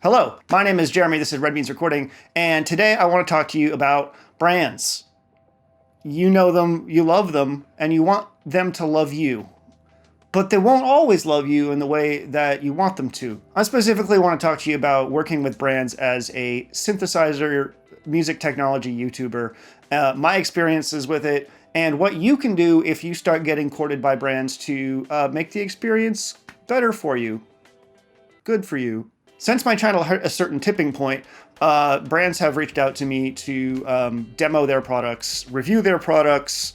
Hello, my name is Jeremy, this is Red Beans Recording, and today I want to talk to you about brands. You know them, you love them, and you want them to love you. But they won't always love you in the way that you want them to. I specifically want to talk to you about working with brands as a synthesizer music technology YouTuber, my experiences with it, and what you can do if you start getting courted by brands to make the experience better for you, good for you. Since my channel hit a certain tipping point, brands have reached out to me to demo their products, review their products,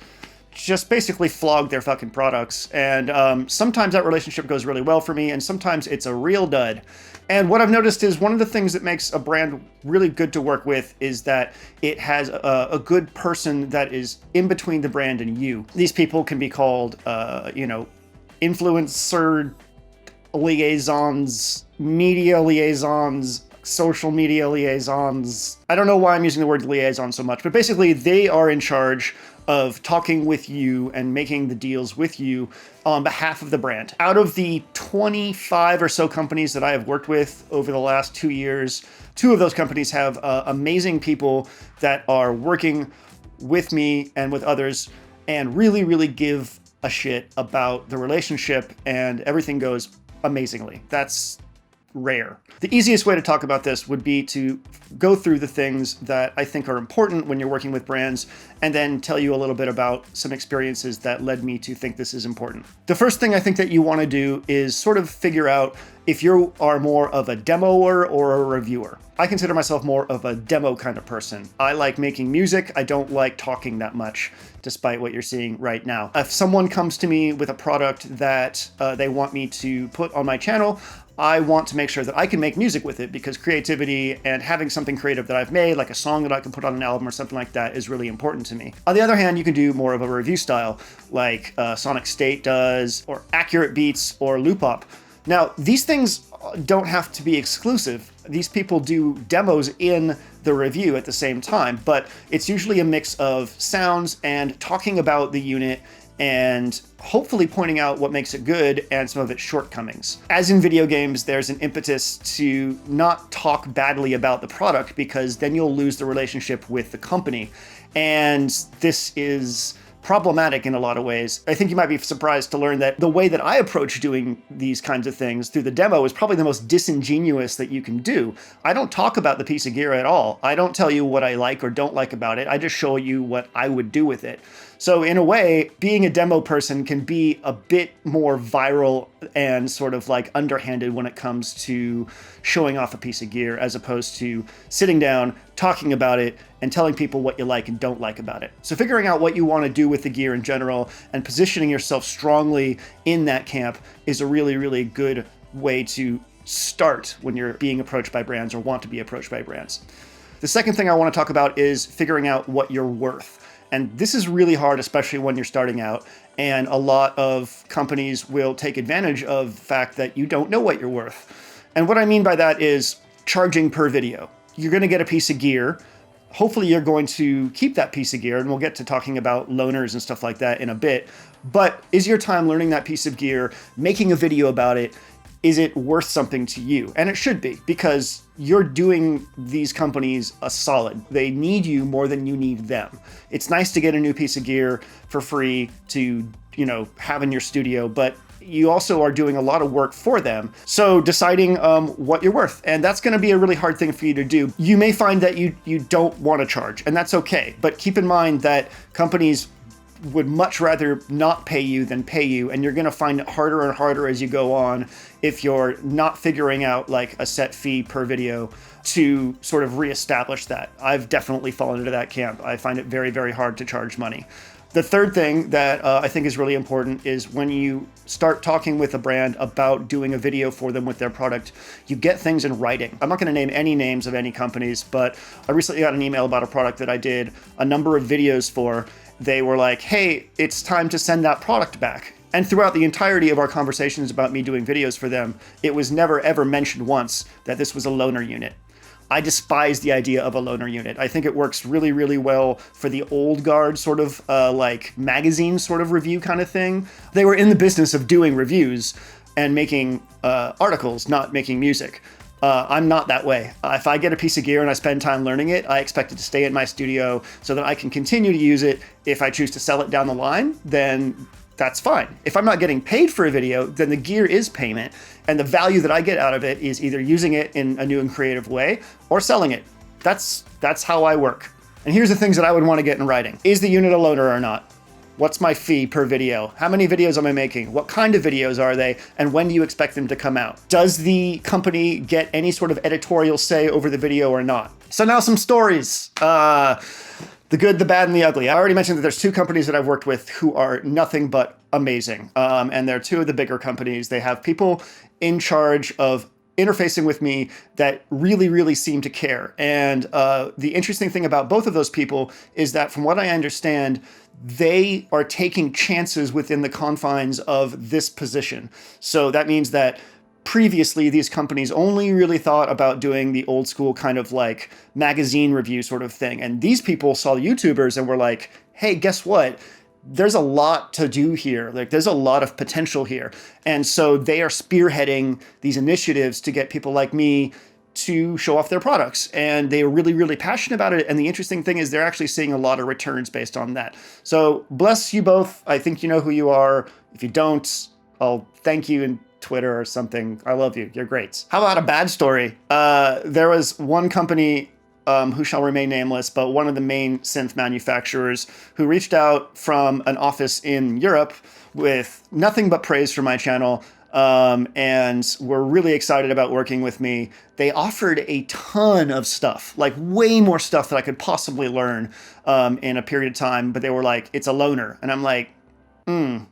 just basically flog their fucking products. And sometimes that relationship goes really well for me, and sometimes it's a real dud. And what I've noticed is one of the things that makes a brand really good to work with is that it has a good person that is in between the brand and you. These people can be called, influencer liaisons, media liaisons, social media liaisons. I don't know why I'm using the word liaison so much, but basically they are in charge of talking with you and making the deals with you on behalf of the brand. Out of the 25 or so companies that I have worked with over the last 2 years, 2 of those companies have amazing people that are working with me and with others and really, really give a shit about the relationship, and everything goes amazingly. That's rare. The easiest way to talk about this would be to go through the things that I think are important when you're working with brands, and then tell you a little bit about some experiences that led me to think this is important. The first thing I think that you want to do is sort of figure out if you are more of a demoer or a reviewer. I consider myself more of a demo kind of person. I like making music. I don't like talking that much, despite what you're seeing right now. If someone comes to me with a product that they want me to put on my channel, I want to make sure that I can make music with it, because creativity and having something creative that I've made, like a song that I can put on an album or something like that, is really important to me. On the other hand, you can do more of a review style, like Sonic State does, or Accurate Beats, or Loopop. Now, these things don't have to be exclusive. These people do demos in the review at the same time, but it's usually a mix of sounds and talking about the unit and hopefully pointing out what makes it good and some of its shortcomings. As in video games, there's an impetus to not talk badly about the product, because then you'll lose the relationship with the company. And this is problematic in a lot of ways. I think you might be surprised to learn that the way that I approach doing these kinds of things through the demo is probably the most disingenuous that you can do. I don't talk about the piece of gear at all. I don't tell you what I like or don't like about it. I just show you what I would do with it. So in a way, being a demo person can be a bit more viral and sort of like underhanded when it comes to showing off a piece of gear, as opposed to sitting down, talking about it, and telling people what you like and don't like about it. So figuring out what you want to do with the gear in general and positioning yourself strongly in that camp is a really, really good way to start when you're being approached by brands or want to be approached by brands. The second thing I want to talk about is figuring out what you're worth. And this is really hard, especially when you're starting out. And a lot of companies will take advantage of the fact that you don't know what you're worth. And what I mean by that is charging per video. You're going to get a piece of gear. Hopefully you're going to keep that piece of gear, and we'll get to talking about loaners and stuff like that in a bit. But is your time learning that piece of gear, making a video about it, is it worth something to you? And it should be, because you're doing these companies a solid. They need you more than you need them. It's nice to get a new piece of gear for free to, have in your studio, but you also are doing a lot of work for them. So deciding what you're worth, and that's going to be a really hard thing for you to do. You may find that you don't want to charge, and that's okay. But keep in mind that companies would much rather not pay you than pay you, and you're going to find it harder and harder as you go on if you're not figuring out like a set fee per video to sort of reestablish that. I've definitely fallen into that camp. I find it very, very hard to charge money. The third thing that I think is really important is when you start talking with a brand about doing a video for them with their product, you get things in writing. I'm not going to name any names of any companies, but I recently got an email about a product that I did a number of videos for. They were like, hey, it's time to send that product back. And throughout the entirety of our conversations about me doing videos for them, it was never ever mentioned once that this was a loaner unit. I despise the idea of a loaner unit. I think it works really, really well for the old guard sort of like magazine sort of review kind of thing. They were in the business of doing reviews and making articles, not making music. I'm not that way. If I get a piece of gear and I spend time learning it, I expect it to stay in my studio so that I can continue to use it. If I choose to sell it down the line, then that's fine. If I'm not getting paid for a video, then the gear is payment, and the value that I get out of it is either using it in a new and creative way or selling it. That's how I work. And here's the things that I would want to get in writing. Is the unit a loaner or not? What's my fee per video? How many videos am I making? What kind of videos are they? And when do you expect them to come out? Does the company get any sort of editorial say over the video or not? So now some stories. The good, the bad, and the ugly. I already mentioned that there's two companies that I've worked with who are nothing but amazing. And they're two of the bigger companies. They have people in charge of interfacing with me that really, really seem to care. And the interesting thing about both of those people is that from what I understand, they are taking chances within the confines of this position. So that means that previously these companies only really thought about doing the old school kind of like magazine review sort of thing. And these people saw YouTubers and were like, hey, guess what? There's a lot to do here. Like there's a lot of potential here. And so they are spearheading these initiatives to get people like me to show off their products. And they are really, really passionate about it. And the interesting thing is they're actually seeing a lot of returns based on that. So bless you both. I think you know who you are. If you don't, I'll thank you in Twitter or something. I love you. You're great. How about a bad story? There was one company who shall remain nameless, but one of the main synth manufacturers who reached out from an office in Europe with nothing but praise for my channel, and were really excited about working with me. They offered a ton of stuff, like way more stuff that I could possibly learn in a period of time, but they were like, it's a loaner. And I'm like, no,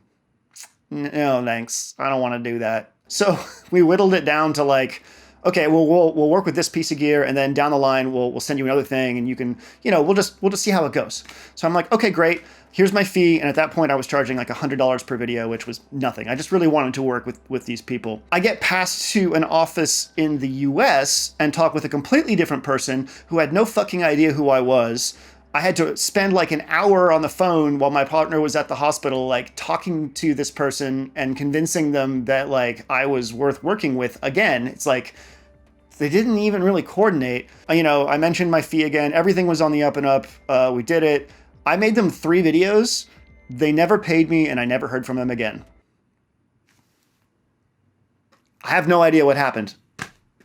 thanks. I don't want to do that. So we whittled it down to like, okay, well, we'll work with this piece of gear, and then down the line, we'll send you another thing, and you can, we'll just see how it goes. So I'm like, okay, great. Here's my fee. And at that point, I was charging like $100 per video, which was nothing. I just really wanted to work with these people. I get passed to an office in the US and talk with a completely different person who had no fucking idea who I was. I had to spend like an hour on the phone while my partner was at the hospital, like talking to this person and convincing them that like I was worth working with. Again, it's like they didn't even really coordinate. I mentioned my fee again. Everything was on the up and up. We did it. I made them 3 videos. They never paid me, and I never heard from them again. I have no idea what happened.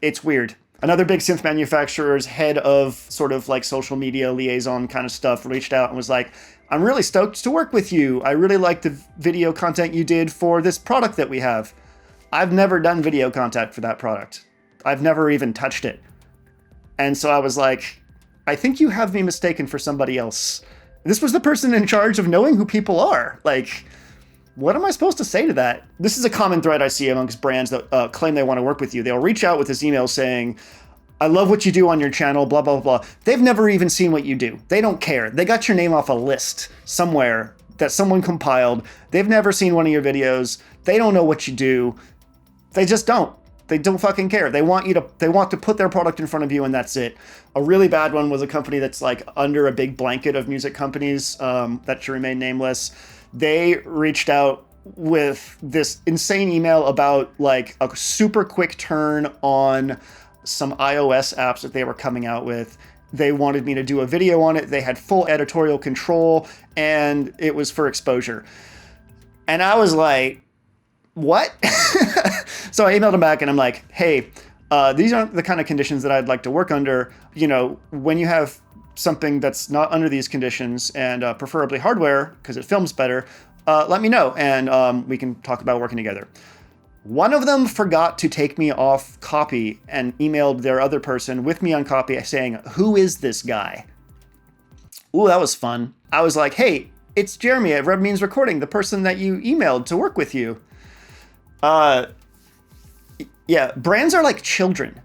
It's weird. Another big synth manufacturer's head of sort of like social media liaison kind of stuff reached out and was like, I'm really stoked to work with you. I really like the video content you did for this product that we have. I've never done video content for that product. I've never even touched it. And so I was like, I think you have me mistaken for somebody else. This was the person in charge of knowing who people are. Like, what am I supposed to say to that? This is a common thread I see amongst brands that claim they want to work with you. They'll reach out with this email saying, I love what you do on your channel, blah, blah, blah. They've never even seen what you do. They don't care. They got your name off a list somewhere that someone compiled. They've never seen one of your videos. They don't know what you do. They just don't. They don't fucking care. They want to put their product in front of you, and that's it. A really bad one was a company that's like under a big blanket of music companies that should remain nameless. They reached out with this insane email about like a super quick turn on some iOS apps that they were coming out with. They wanted me to do a video on it. They had full editorial control, and it was for exposure. And I was like, what? So I emailed them back and I'm like, hey, these aren't the kind of conditions that I'd like to work under. When you have something that's not under these conditions, and preferably hardware because it films better, let me know, and we can talk about working together. One of them forgot to take me off copy and emailed their other person with me on copy saying, who is this guy? Ooh, that was fun. I was like, hey, it's Jeremy at Red Means Recording, the person that you emailed to work with you. Yeah, brands are like children.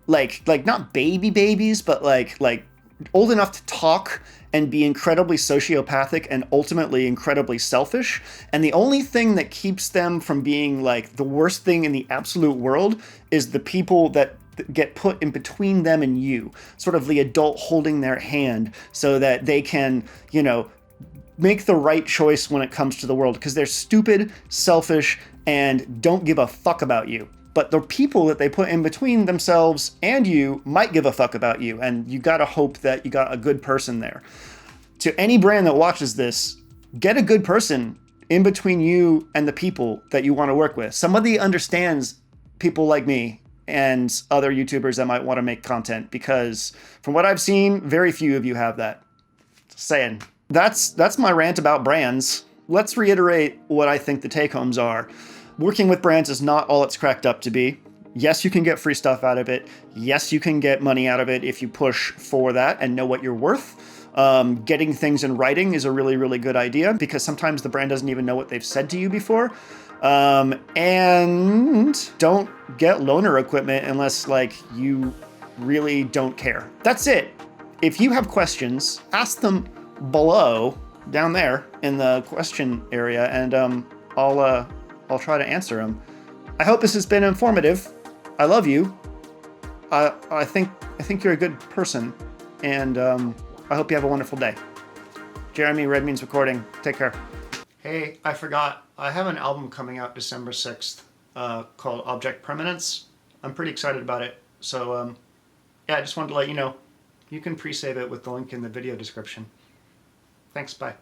Like not babies, but like old enough to talk and be incredibly sociopathic and ultimately incredibly selfish. And the only thing that keeps them from being like the worst thing in the absolute world is the people that get put in between them and you, sort of the adult holding their hand so that they can, make the right choice when it comes to the world, because they're stupid, selfish, and don't give a fuck about you. but the people that they put in between themselves and you might give a fuck about you, and you gotta hope that you got a good person there. To any brand that watches this, get a good person in between you and the people that you want to work with. Somebody understands people like me and other YouTubers that might want to make content, because from what I've seen, very few of you have that. Just saying. That's my rant about brands. Let's reiterate what I think the take-homes are. Working with brands is not all it's cracked up to be. Yes, you can get free stuff out of it. Yes, you can get money out of it if you push for that and know what you're worth. Getting things in writing is a really, really good idea, because sometimes the brand doesn't even know what they've said to you before. And don't get loaner equipment unless like you really don't care. That's it. If you have questions, ask them below down there in the question area, and I'll try to answer them. I hope this has been informative. I love you. I think you're a good person, and I hope you have a wonderful day. Jeremy, Red Means Recording. Take care. Hey, I forgot. I have an album coming out December 6th called Object Permanence. I'm pretty excited about it. So, yeah, I just wanted to let you know. You can pre-save it with the link in the video description. Thanks, bye.